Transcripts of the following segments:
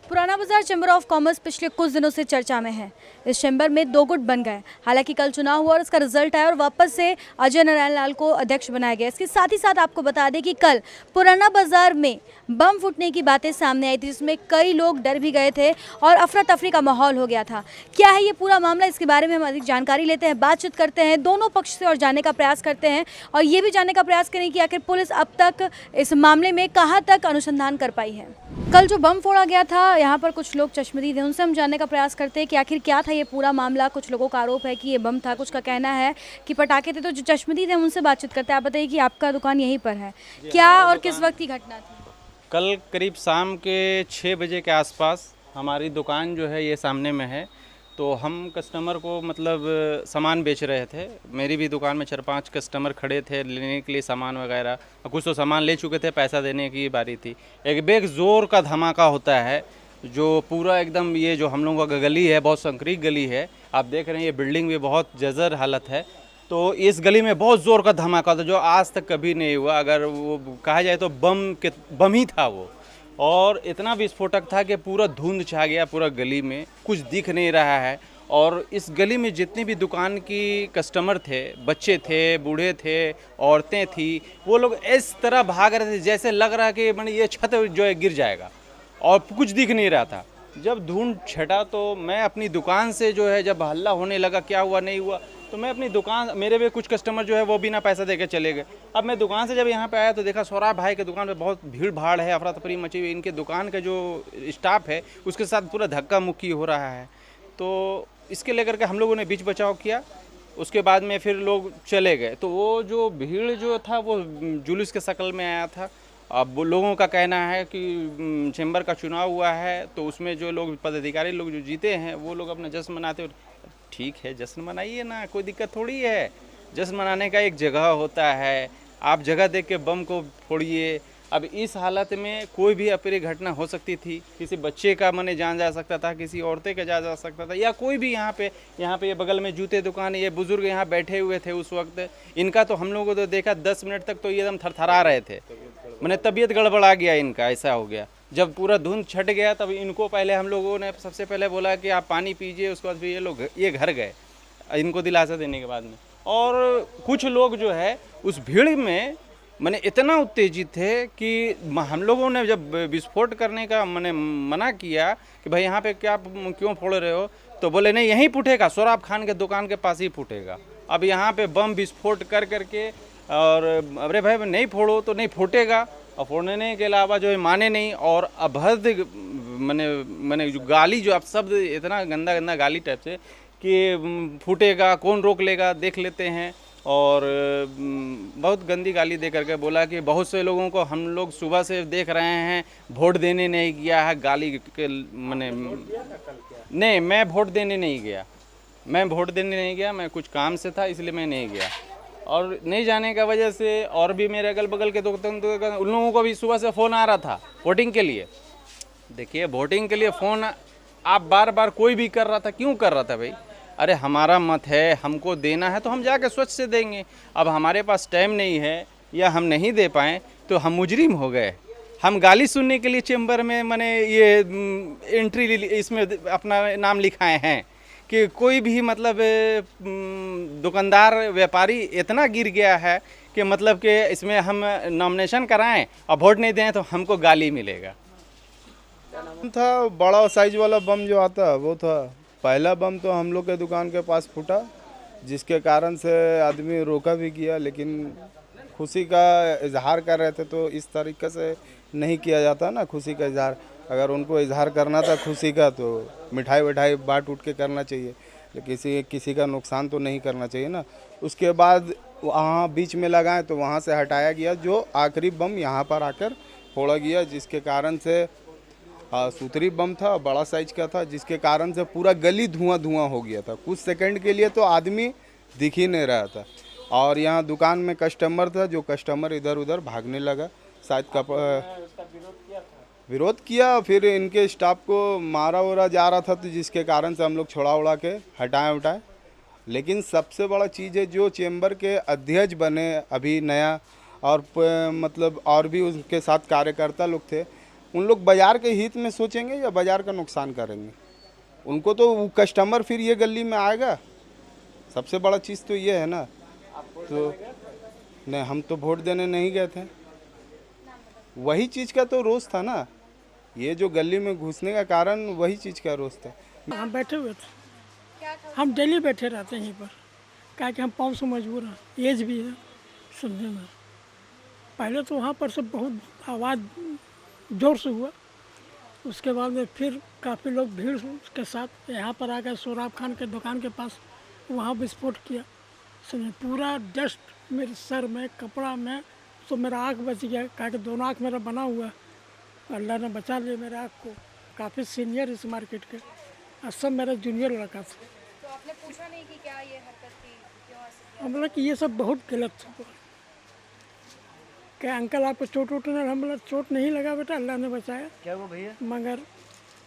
पुराना बाजार chamber of commerce पिछले कुछ दिनों से चर्चा में है। इस चैम्बर में दो गुट बन गए। हालांकि कल चुनाव हुआ और इसका रिजल्ट आया और वापस से अजय नारायण लाल को अध्यक्ष बनाया गया। इसके साथ ही साथ आपको बता दें कि कल पुराना बाजार में बम फूटने की बातें सामने आई थी, जिसमें कई लोग डर भी गए थे और अफरा तफरी का माहौल हो गया था। क्या है ये पूरा मामला, इसके बारे में हम अधिक जानकारी लेते हैं, बातचीत करते हैं दोनों पक्ष से और जानने का प्रयास करते हैं और ये भी जानने का प्रयास करें कि आखिर पुलिस अब तक इस मामले में कहाँ तक अनुसंधान कर पाई है। कल जो बम फोड़ा गया था, यहाँ पर कुछ लोग चश्मदीद हैं, उनसे हम जानने का प्रयास करते हैं कि आखिर क्या था ये पूरा मामला। कुछ लोगों का आरोप है कि ये बम था, कुछ का कहना है कि पटाखे थे। तो जो चश्मदीद हैं उनसे बातचीत करते हैं। आप बताइए कि आपका दुकान यहीं पर है, क्या और किस वक्त की घटना थी? कल करीब शाम के 6 बजे के आसपास हमारी दुकान जो है ये सामने में है। तो हम कस्टमर को मतलब सामान बेच रहे थे। मेरी भी दुकान में 4-5 कस्टमर खड़े थे लेने के लिए सामान वगैरह। कुछ तो सामान ले चुके थे, पैसा देने की बारी थी। एक बेग ज़ोर का धमाका होता है जो पूरा एकदम, ये जो हम लोगों का गली है बहुत संकरी गली है, आप देख रहे हैं ये बिल्डिंग भी बहुत जर्जर हालत है। तो इस गली में बहुत ज़ोर का धमाका था जो आज तक कभी नहीं हुआ। अगर वो कहा जाए तो बम ही था वो, और इतना विस्फोटक था कि पूरा धुंध छा गया पूरा गली में, कुछ दिख नहीं रहा है। और इस गली में जितनी भी दुकान की कस्टमर थे, बच्चे थे, बूढ़े थे, औरतें थी, वो लोग इस तरह भाग रहे थे जैसे लग रहा कि मैंने ये छत जो है गिर जाएगा, और कुछ दिख नहीं रहा था। जब धुंध छटा तो मैं अपनी दुकान से जो है, जब हल्ला होने लगा क्या हुआ नहीं हुआ, तो मैं अपनी दुकान, मेरे भी कुछ कस्टमर जो है वो बिना पैसा देके चले गए। अब मैं दुकान से जब यहाँ पे आया तो देखा सौराब भाई के दुकान पे बहुत भीड़ भाड़ है, अफरा तफरी मची हुई। इनके दुकान का जो स्टाफ है उसके साथ पूरा धक्का मुक्की हो रहा है। तो इसके लेकर के हम लोगों ने बीच बचाव किया। उसके बाद में फिर लोग चले गए। तो वो जो भीड़ जो था वो जुलूस के शक्ल में आया था। अब वो लोगों का कहना है कि चैम्बर का चुनाव हुआ है तो उसमें जो लोग पदाधिकारी लोग जो जीते हैं वो लोग अपना जश्न मनाते। ठीक है, जश्न मनाइए ना, कोई दिक्कत थोड़ी है। जश्न मनाने का एक जगह होता है, आप जगह देख के बम को फोड़िए। अब इस हालत में कोई भी अप्रिय घटना हो सकती थी। किसी बच्चे का माने जान जा सकता था, किसी औरतें का जा सकता था, या कोई भी यहाँ पे ये बगल में जूते दुकान, ये बुजुर्ग यहाँ बैठे हुए थे उस वक्त। इनका तो हम लोगों को तो देखा 10 मिनट तक तो ये एकदम थरथरा रहे थे, मैंने तबीयत गड़बड़ा गया इनका, ऐसा हो गया। जब पूरा धुंध छट गया तब इनको पहले हम लोगों ने सबसे पहले बोला कि आप पानी पीजिए। उसके बाद फिर ये घर गए इनको दिलासा देने के बाद में। और कुछ लोग जो है उस भीड़ में मैंने इतना उत्तेजित थे कि हम लोगों ने जब विस्फोट करने का मैंने मना किया कि भाई यहाँ पे क्यों फोड़ रहे हो, तो बोले नहीं यहीं फूटेगा, सोराब खान के दुकान के पास ही फूटेगा। अब यहाँ पे बम विस्फोट कर करके, और अरे भाई नहीं फोड़ो तो नहीं फूटेगा, और फोड़ने के अलावा जो है माने नहीं। और अभद्र मैंने जो गाली, जो आप शब्द इतना गंदा गंदा गाली टाइप से कि फूटेगा, कौन रोक लेगा, देख लेते हैं। और बहुत गंदी गाली दे करके बोला कि बहुत से लोगों को हम लोग सुबह से देख रहे हैं वोट देने नहीं गया है। गाली के मैंने नहीं, मैं वोट देने नहीं गया, मैं कुछ काम से था इसलिए मैं नहीं गया। और नहीं जाने का वजह से और भी मेरे अगल बगल के दुकान उन लोगों को भी सुबह से फ़ोन आ रहा था वोटिंग के लिए। देखिए, वोटिंग के लिए फ़ोन आप बार बार कोई भी कर रहा था, क्यों कर रहा था भाई? अरे हमारा मत है, हमको देना है तो हम जाके स्वच्छ से देंगे। अब हमारे पास टाइम नहीं है या हम नहीं दे पाएँ तो हम मुजरिम हो गए। हम गाली सुनने के लिए चैम्बर में मैंने ये एंट्री इसमें अपना नाम लिखाए हैं कि कोई भी मतलब दुकानदार व्यापारी इतना गिर गया है कि मतलब कि इसमें हम नॉमिनेशन कराएं और वोट नहीं दें तो हमको गाली मिलेगा। था बड़ा साइज वाला बम जो आता वो था। पहला बम तो हम लोग के दुकान के पास फूटा, जिसके कारण से आदमी रोका भी गया, लेकिन खुशी का इजहार कर रहे थे तो इस तरीके से नहीं किया जाता ना खुशी का इजहार। अगर उनको इजहार करना था खुशी का तो मिठाई विठाई बांट उठ के करना चाहिए, लेकिन किसी का नुकसान तो नहीं करना चाहिए ना। उसके बाद वहाँ बीच में लगाएं तो वहाँ से हटाया गया, जो आखिरी बम यहाँ पर आकर फोड़ा गया, जिसके कारण से सूतरी बम था, बड़ा साइज का था, जिसके कारण से पूरा गली धुआं धुआं हो गया था। कुछ सेकंड के लिए तो आदमी दिख ही नहीं रहा था। और यहाँ दुकान में कस्टमर था, जो कस्टमर इधर उधर भागने लगा, शायद विरोध किया, फिर इनके स्टाफ को मारा वरा जा रहा था, तो जिसके कारण से हम लोग छोड़ा उड़ा के हटाए। लेकिन सबसे बड़ा चीज़ है जो चैम्बर के अध्यक्ष बने अभी नया, और मतलब और भी उनके साथ कार्यकर्ता लोग थे, उन लोग बाज़ार के हित में सोचेंगे या बाज़ार का नुकसान करेंगे? उनको तो वो कस्टमर फिर ये गली में आएगा, सबसे बड़ा चीज़ तो ये है ना। तो नहीं, हम तो वोट देने नहीं गए थे, वही चीज़ का तो रोष था ना, ये जो गली में घुसने का कारण वही चीज़ का रोष था। हम बैठे हुए थे, हम डेली बैठे रहते हैं यहीं पर, क्या कि हम पाँव से मजबूर हैं, एज भी है समझे ना। पहले तो वहाँ पर से बहुत आवाज़ ज़ोर से हुआ, उसके बाद में फिर काफ़ी लोग भीड़ के साथ यहाँ पर आ गए सोहराब खान के दुकान के पास, वहाँ विस्फोट किया समझे। पूरा डस्ट मेरे सर में, कपड़ा में, तो मेरा आँख बच गया, क्या कि दोनों आँख मेरा बना हुआ है, अल्लाह ने बचा लिया मेरे आँख को। काफ़ी सीनियर इस मार्केट के और सब मेरा जूनियर लड़का था। तो आपने पूछा नहीं कि क्या ये हरकत थी, क्यों ऐसे किया? हम बोला कि ये सब बहुत गलत था। क्या अंकल आपको चोट वोट नहीं? हम बोला चोट नहीं लगा बेटा, अल्लाह ने बचाया। क्या वो भैया? मगर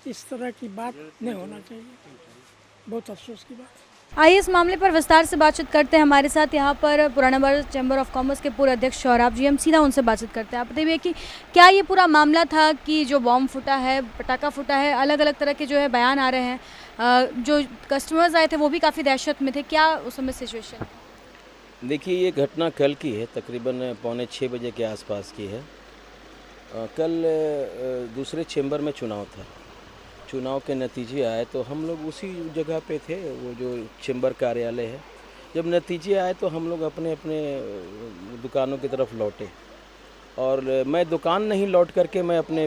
इस तरह की बात नहीं होना चाहिए, बहुत अफसोस की बात। आइए इस मामले पर विस्तार से बातचीत करते हैं। हमारे साथ यहाँ पर पुराना बाजार चैम्बर ऑफ कॉमर्स के पूर्व अध्यक्ष सोहराब जी, हम सीधा उनसे बातचीत करते हैं। आप बताइए कि क्या ये पूरा मामला था कि जो बॉम्ब फूटा है, पटाखा फूटा है, अलग अलग तरह के जो है बयान आ रहे हैं, जो कस्टमर्स आए थे वो भी काफ़ी दहशत में थे, क्या उस समय सिचुएशन? देखिए, ये घटना कल की है, तकरीबन 5:45 बजे के आसपास की है। कल दूसरे चैम्बर में चुनाव था, चुनाव के नतीजे आए तो हम लोग उसी जगह पे थे, वो जो चैम्बर कार्यालय है। जब नतीजे आए तो हम लोग अपने अपने दुकानों की तरफ लौटे, और मैं दुकान नहीं लौट करके मैं अपने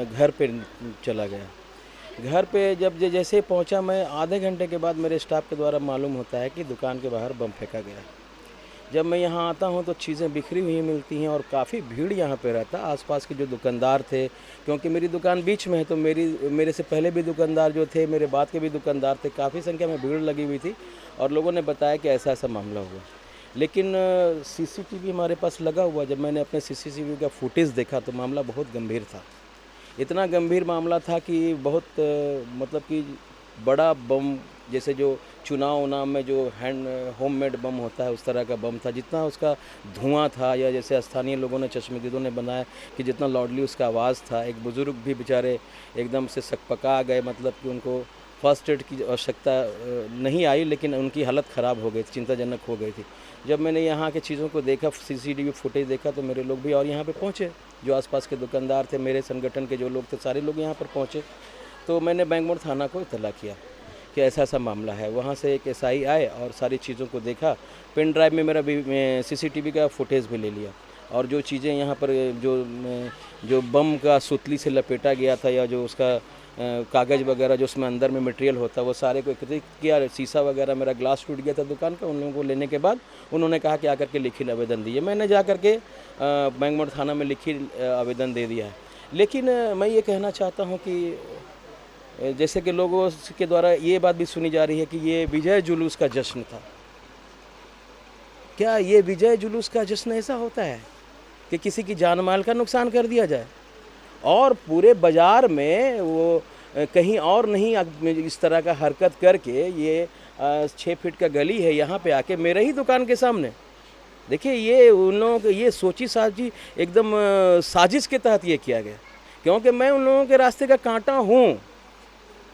घर पे चला गया। घर पे जब जैसे पहुंचा, मैं आधे घंटे के बाद मेरे स्टाफ के द्वारा मालूम होता है कि दुकान के बाहर बम फेंका गया। जब मैं यहाँ आता हूँ तो चीज़ें बिखरी हुई मिलती हैं और काफ़ी भीड़ यहाँ पे रहता। आसपास के जो दुकानदार थे, क्योंकि मेरी दुकान बीच में है, तो मेरे से पहले भी दुकानदार जो थे, मेरे बाद के भी दुकानदार थे, काफ़ी संख्या में भीड़ लगी हुई थी और लोगों ने बताया कि ऐसा ऐसा मामला हुआ। लेकिन सीसीटीवी हमारे पास लगा हुआ, जब मैंने अपने सीसीटीवी का फुटेज देखा तो मामला बहुत गंभीर था। इतना गंभीर मामला था कि बहुत मतलब कि बड़ा बम, जैसे जो चुनाव उनाव में जो होममेड बम होता है उस तरह का बम था। जितना उसका धुआं था, या जैसे स्थानीय लोगों ने, चश्मदीदों ने बनाया कि जितना लाउडली उसका आवाज़ था, एक बुज़ुर्ग भी बेचारे एकदम से सकपका गए, मतलब कि उनको फर्स्ट एड की आवश्यकता नहीं आई, लेकिन उनकी हालत ख़राब हो गई, चिंताजनक हो गई थी। जब मैंने यहाँ के चीज़ों को देखा, सीसीटीवी फुटेज देखा, तो मेरे लोग भी और यहाँ पे पहुँचे, जो आसपास के दुकानदार थे, मेरे संगठन के जो लोग थे, सारे लोग यहाँ पर पहुँचे। तो मैंने बैंगमोड़ थाना को इत्तला किया कि ऐसा ऐसा मामला है। वहाँ से एक एसआई आए और सारी चीज़ों को देखा। पेन ड्राइव में मेरा भी सीसीटीवी का फुटेज भी ले लिया, और जो चीज़ें यहाँ पर जो बम का सुतली से लपेटा गया था, या जो उसका कागज़ वगैरह जो उसमें अंदर में मटेरियल होता है, वो सारे को एकत्रित किया। शीशा वगैरह, मेरा ग्लास टूट गया था दुकान का, उन लोगों को लेने के बाद उन्होंने कहा कि आकर के लिखित आवेदन दिए। मैंने जा कर के बैंगमोड़ थाना में लिखित आवेदन दे दिया है। लेकिन मैं ये कहना चाहता हूँ कि जैसे कि लोगों के द्वारा ये बात भी सुनी जा रही है कि ये विजय जुलूस का जश्न था। क्या ये विजय जुलूस का जश्न ऐसा होता है कि किसी की जान माल का नुकसान कर दिया जाए, और पूरे बाज़ार में वो कहीं और नहीं इस तरह का हरकत करके, ये 6 फीट का गली है, यहाँ पे आके मेरे ही दुकान के सामने, देखिए ये उन लोगों को ये सोची साजी एकदम साजिश के तहत ये किया गया। क्योंकि मैं उन लोगों के रास्ते का कांटा हूँ,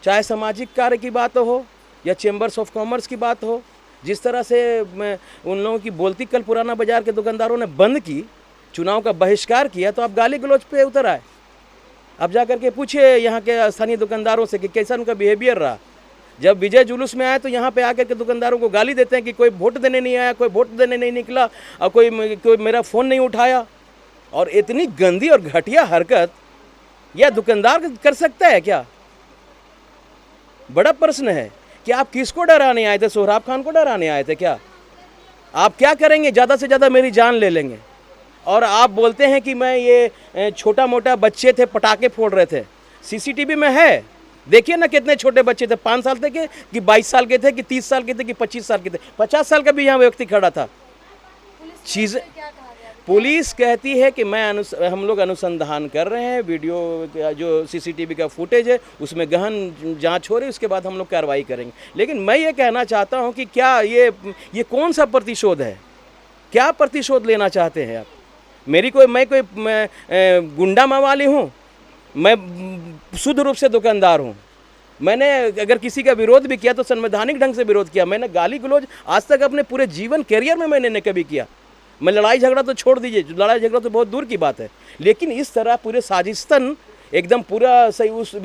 चाहे सामाजिक कार्य की बात हो या चैम्बर्स ऑफ कॉमर्स की बात हो। जिस तरह से मैं उन लोगों की बोलती कल पुराना बाजार के दुकानदारों ने बंद की, चुनाव का बहिष्कार किया, तो आप गाली गलौज पे उतर आए। अब जा कर के पूछिए यहाँ के स्थानीय दुकानदारों से कि कैसा उनका बिहेवियर रहा। जब विजय जुलूस में आए तो यहाँ पे आकर के दुकानदारों को गाली देते हैं कि कोई वोट देने नहीं आया, कोई वोट देने नहीं निकला, और कोई मेरा फ़ोन नहीं उठाया। और इतनी गंदी और घटिया हरकत यह दुकानदार कर सकता है क्या? बड़ा प्रश्न है कि आप किसको डराने आए थे? सोहराब खान को डराने आए थे क्या? आप क्या करेंगे? ज़्यादा से ज़्यादा मेरी जान ले लेंगे। और आप बोलते हैं कि मैं ये छोटा मोटा बच्चे थे, पटाखे फोड़ रहे थे। सीसीटीवी में है, देखिए ना कितने छोटे बच्चे थे, 5 साल थे कि 22 साल के थे कि 30 साल के थे कि 25 साल के थे। 50 साल का भी यहाँ व्यक्ति खड़ा था। चीज़ पुलिस कहती है कि हम लोग अनुसंधान कर रहे हैं, वीडियो जो सीसीटीवी का फुटेज है उसमें गहन जांच हो रही है, उसके बाद हम लोग कार्रवाई करेंगे। लेकिन मैं ये कहना चाहता हूँ कि क्या ये कौन सा प्रतिशोध है? क्या प्रतिशोध लेना चाहते हैं आप? मैं कोई गुंडा मवाली हूँ मैं शुद्ध रूप से दुकानदार हूँ। मैंने अगर किसी का विरोध भी किया तो संवैधानिक ढंग से विरोध किया। मैंने गाली गलौज आज तक अपने पूरे जीवन कैरियर में मैंने नहीं कभी किया। मैं लड़ाई झगड़ा तो छोड़ दीजिए, लड़ाई झगड़ा तो बहुत दूर की बात है, लेकिन इस तरह पूरे साजिशतन एकदम पूरा सही उस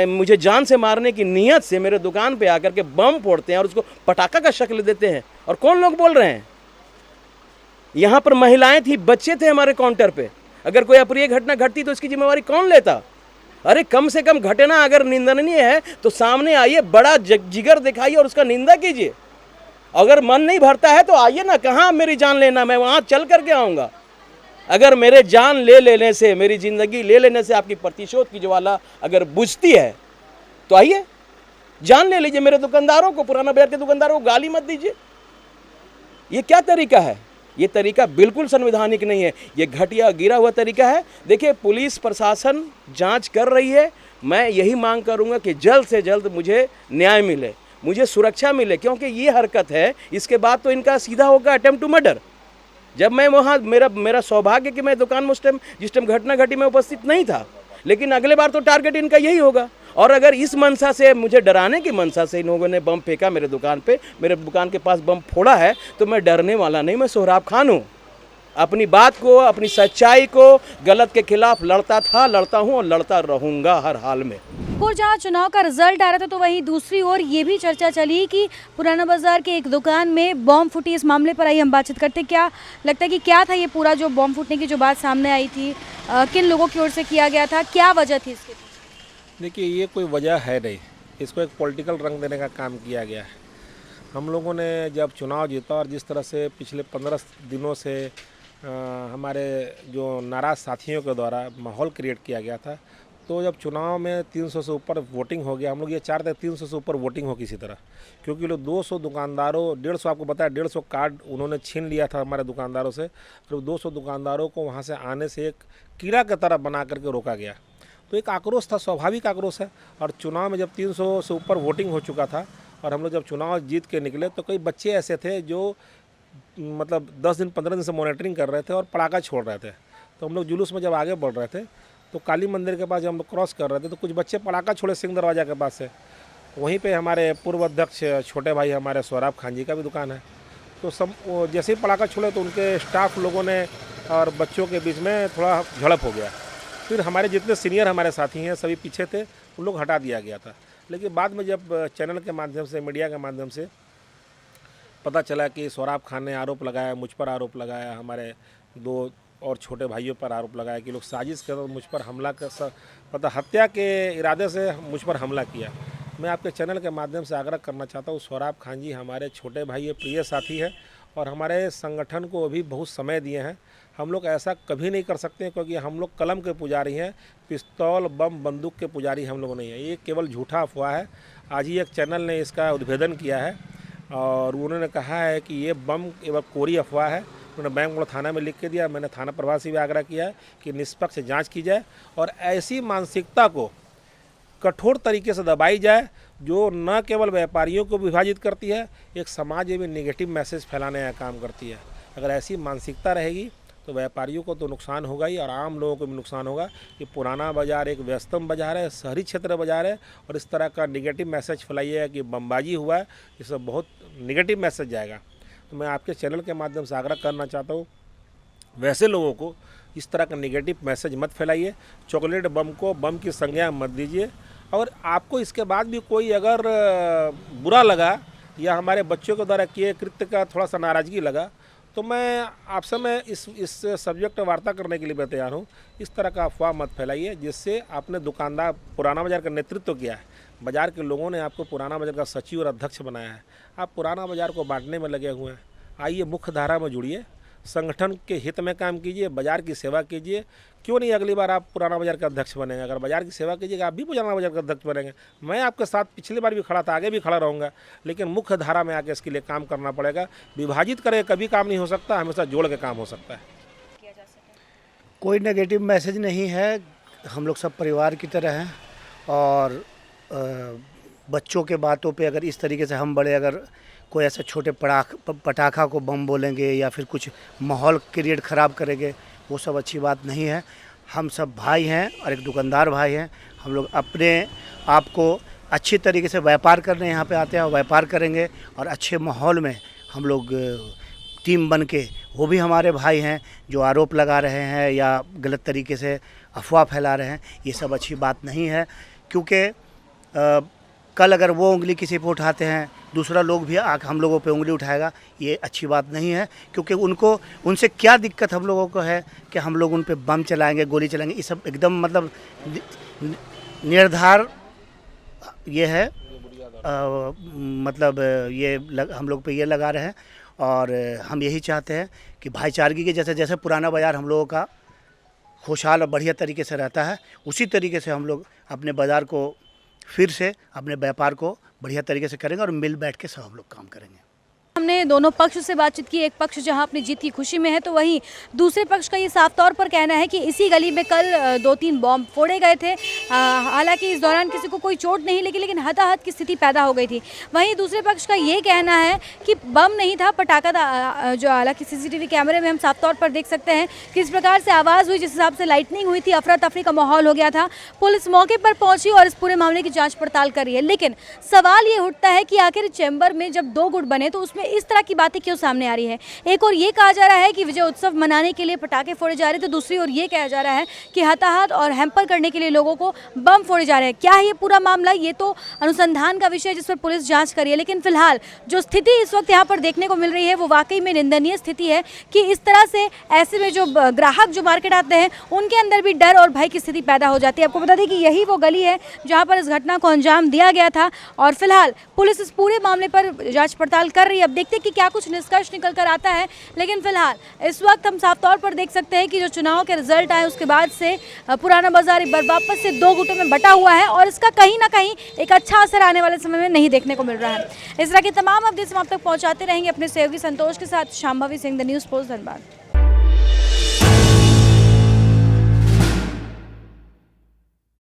मुझे जान से मारने की नीयत से मेरे दुकान पे आकर के बम फोड़ते हैं और उसको पटाखा का शक्ल देते हैं। और कौन लोग बोल रहे हैं? यहाँ पर महिलाएं थी, बच्चे थे हमारे काउंटर पे। अगर कोई अप्रिय घटना घटती तो इसकी जिम्मेवारी कौन लेता? अरे कम से कम घटना अगर निंदनीय है तो सामने आइए, बड़ा जिगर दिखाइए और उसका निंदा कीजिए। अगर मन नहीं भरता है तो आइए ना, कहाँ मेरी जान लेना, मैं वहाँ चल करके आऊँगा। अगर मेरे जान ले लेने से, मेरी ज़िंदगी ले लेने से आपकी प्रतिशोध की ज्वाला अगर बुझती है तो आइए, जान ले लीजिए। मेरे दुकानदारों को, पुराना बाजार के दुकानदारों को गाली मत दीजिए। ये क्या तरीका है? ये तरीका बिल्कुल संवैधानिक नहीं है, ये घटिया गिरा हुआ तरीका है। देखिए, पुलिस प्रशासन जांच कर रही है। मैं यही मांग करूंगा कि जल्द से जल्द मुझे न्याय मिले, मुझे सुरक्षा मिले, क्योंकि ये हरकत है, इसके बाद तो इनका सीधा होगा अटेम्प्ट टू मर्डर। जब मैं वहाँ, मेरा सौभाग्य कि मैं दुकान में जिस टाइम घटना घटी मैं उपस्थित नहीं था, लेकिन अगले बार तो टारगेट इनका यही होगा। और अगर इस मंशा से, मुझे डराने की मंशा से इन लोगों ने बम फेंका मेरे दुकान पे, मेरे दुकान के पास बम फोड़ा है, तो मैं डरने वाला नहीं, मैं सोहराब खान हूँ। अपनी बात को, अपनी सच्चाई को, गलत के खिलाफ लड़ता था, लड़ता हूँ और लड़ता रहूँगा हर हाल में। और जहाँ चुनाव का रिजल्ट आ रहा था तो वहीं दूसरी ओर ये भी चर्चा चली कि पुराना बाजार के एक दुकान में बम फूटी। इस मामले पर आइए हम बातचीत करते। क्या लगता है कि क्या था ये पूरा जो बम फूटने की जो बात सामने आई थी, किन लोगों की ओर से किया गया था, क्या वजह थी इसके? देखिए, ये कोई वजह है नहीं, इसको एक पॉलिटिकल रंग देने का काम किया गया है। हम लोगों ने जब चुनाव जीता और जिस तरह से पिछले 15 दिनों से हमारे जो नाराज़ साथियों के द्वारा माहौल क्रिएट किया गया था, तो जब चुनाव में 300 से ऊपर वोटिंग हो गया, हम लोग ये चाहते थे 300 से ऊपर वोटिंग हो किसी तरह, क्योंकि लोग 200 दुकानदारों, 150, आपको बताया 150 कार्ड उन्होंने छीन लिया था हमारे दुकानदारों से। तो 200 दुकानदारों को वहाँ से आने से एक कीड़ा की तरह बना करके रोका गया। तो एक आक्रोश था, स्वाभाविक आक्रोश है। और चुनाव में जब 300 से ऊपर वोटिंग हो चुका था और हम लोग जब चुनाव जीत के निकले, तो कई बच्चे ऐसे थे जो मतलब 10 दिन 15 दिन से मॉनिटरिंग कर रहे थे और पटाखा छोड़ रहे थे। तो हम लोग जुलूस में जब आगे बढ़ रहे थे तो काली मंदिर के पास जब हम लोग क्रॉस कर रहे थे तो कुछ बच्चे पटाखा छोड़े सिंह दरवाजा के पास से। वहीं पे हमारे पूर्व अध्यक्ष छोटे भाई हमारे सोहराब खान जी का भी दुकान है। तो सब जैसे ही पटाखा छोड़े तो उनके स्टाफ लोगों ने और बच्चों के बीच में थोड़ा झड़प हो गया। फिर हमारे जितने सीनियर हमारे साथी हैं सभी पीछे थे, उन लोग हटा दिया गया था। लेकिन बाद में जब चैनल के माध्यम से, मीडिया के माध्यम से पता चला कि सोहराब खान ने आरोप लगाया, मुझ पर आरोप लगाया, हमारे 2 और छोटे भाइयों पर आरोप लगाया कि लोग साजिश कर मुझ पर हमला कर, मतलब हत्या के इरादे से मुझ पर हमला किया। मैं आपके चैनल के माध्यम से आग्रह करना चाहता हूँ, सोहराब खान जी हमारे छोटे भाई, प्रिय साथी है और हमारे संगठन को अभी बहुत समय दिए हैं। हम लोग ऐसा कभी नहीं कर सकते क्योंकि हम लोग कलम के पुजारी हैं, पिस्तौल बम बंदूक के पुजारी हम लोग नहीं हैं। ये केवल झूठा अफवाह है। आज ही एक चैनल ने इसका उद्भेदन किया है और उन्होंने कहा है कि ये बम केवल कोरी अफवाह है। उन्होंने बैंगलोर थाना में लिख के दिया। मैंने थाना प्रभारी से भी आग्रह किया है कि निष्पक्ष जांच की जाए और ऐसी मानसिकता को कठोर तरीके से दबाई जाए जो न केवल व्यापारियों को विभाजित करती है, एक समाज में भी नेगेटिव मैसेज फैलाने का काम करती है। अगर ऐसी मानसिकता रहेगी तो व्यापारियों को तो नुकसान होगा ही और आम लोगों को भी नुकसान होगा। कि पुराना बाज़ार एक व्यस्तम बाज़ार है, शहरी क्षेत्र बाज़ार है और इस तरह का नेगेटिव मैसेज फैलाइएगा कि बमबाजी हुआ है, इससे बहुत नेगेटिव मैसेज जाएगा। तो मैं आपके चैनल के माध्यम से आग्रह करना चाहता हूँ, वैसे लोगों को इस तरह का नेगेटिव मैसेज मत फैलाइए। चॉकलेट बम को बम की संज्ञा मत दीजिए। और आपको इसके बाद भी कोई अगर बुरा लगा या हमारे बच्चों के द्वारा किए कृत्य का थोड़ा सा नाराज़गी लगा तो मैं आपसे इस सब्जेक्ट वार्ता करने के लिए मैं तैयार हूँ। इस तरह का अफवाह मत फैलाइए जिससे आपने दुकानदार पुराना बाज़ार का नेतृत्व किया है, बाज़ार के लोगों ने आपको पुराना बाज़ार का सचिव और अध्यक्ष बनाया है, आप पुराना बाज़ार को बांटने में लगे हुए हैं। आइए मुख्य धारा में जुड़िए, संगठन के हित में काम कीजिए, बाज़ार की सेवा कीजिए। क्यों नहीं अगली बार आप पुराना बाज़ार का अध्यक्ष बनेंगे? अगर बाज़ार की सेवा कीजिएगा आप भी पुराना बाज़ार का अध्यक्ष बनेंगे। मैं आपके साथ पिछली बार भी खड़ा था, आगे भी खड़ा रहूँगा, लेकिन मुख्य धारा में आके इसके लिए काम करना पड़ेगा। विभाजित करे कभी काम नहीं हो सकता, हमेशा जोड़ के काम हो सकता है। कोई नेगेटिव मैसेज नहीं है, हम लोग सब परिवार की तरह हैं और बच्चों के बातों पे अगर इस तरीके से हम बड़े अगर कोई ऐसे छोटे पटाखा को बम बोलेंगे या फिर कुछ माहौल क्रिएट ख़राब करेंगे, वो सब अच्छी बात नहीं है। हम सब भाई हैं और एक दुकानदार भाई हैं। हम लोग अपने आप को अच्छी तरीके से व्यापार करने यहाँ पे आते हैं और व्यापार करेंगे और अच्छे माहौल में हम लोग टीम बन के, वो भी हमारे भाई हैं जो आरोप लगा रहे हैं या गलत तरीके से अफवाह फैला रहे हैं, ये सब अच्छी बात नहीं है। क्योंकि कल अगर वो उंगली किसी पे उठाते हैं, दूसरा लोग भी आकर हम लोगों पे उंगली उठाएगा, ये अच्छी बात नहीं है। क्योंकि उनसे क्या दिक्कत हम लोगों को है कि हम लोग उन पे बम चलाएंगे, गोली चलाएंगे, ये सब एकदम मतलब निर्धार ये है। मतलब हम लोग पे ये लगा रहे हैं और हम यही चाहते हैं कि भाईचारगी के जैसे पुराना बाज़ार हम लोगों का खुशहाल और बढ़िया तरीके से रहता है, उसी तरीके से हम लोग अपने बाज़ार को फिर से अपने व्यापार को बढ़िया तरीके से करेंगे और मिल बैठ के सब हम लोग काम करेंगे। हमने दोनों पक्ष से बातचीत की। एक पक्ष जहां अपनी जीत की खुशी में है, तो वहीं दूसरे पक्ष का ये साफ तौर पर कहना है कि इसी गली में कल 2-3 बॉम्ब फोड़े गए थे। हालांकि इस दौरान किसी को कोई चोट नहीं लगी, लेकिन हताहत की स्थिति पैदा हो गई थी। वहीं दूसरे पक्ष का ये कहना है कि बम नहीं था, पटाखा था। जो हालांकि सीसीटीवी कैमरे में हम साफ तौर पर देख सकते हैं कि इस प्रकार से आवाज़ हुई, जिस हिसाब से लाइटनिंग हुई थी, अफरा तफरी का माहौल हो गया था। पुलिस मौके पर पहुंची और इस पूरे मामले की जाँच पड़ताल कर रही है। लेकिन सवाल ये उठता है कि आखिर चैम्बर में जब 2 गुट बने तो उसमें इस तरह की बातें क्यों सामने आ रही है। एक और ये कहा जा रहा है कि विजय उत्सव मनाने के लिए पटाखे फोड़े जा रहे, तो दूसरी ओर ये कहा जा रहा है कि हताहत और हैम्पर करने के लिए लोगों को बम फोड़े जा रहे हैं। क्या है ये पूरा मामला, ये तो अनुसंधान का विषय है जिस पर पुलिस जांच कर रही है। लेकिन फिलहाल जो स्थिति इस वक्त यहाँ पर देखने को मिल रही है वो वाकई में निंदनीय स्थिति है कि इस तरह से ऐसे में जो ग्राहक जो मार्केट आते हैं उनके अंदर भी डर और भय की स्थिति पैदा हो जाती है। आपको बता दें कि यही वो गली है जहाँ पर इस घटना को अंजाम दिया गया था और फिलहाल पुलिस इस पूरे मामले पर जाँच पड़ताल कर रही है। अब देखते हैं कि क्या कुछ निष्कर्ष निकल कर आता है। लेकिन फिलहाल इस वक्त हम साफ तौर पर देख सकते हैं कि जो चुनाव के रिजल्ट आए उसके बाद से पुराना बाजार एक बार वापस से 2 गुटों में बटा हुआ है और इसका कहीं ना कहीं एक अच्छा असर आने वाले समय में नहीं देखने को मिल रहा है। इस तरह की तमाम अपडेट्स हम आप तक पहुंचाते रहेंगे अपने सहयोगी संतोष के साथ। Shambhavi Singh, the news post, Dhanbad.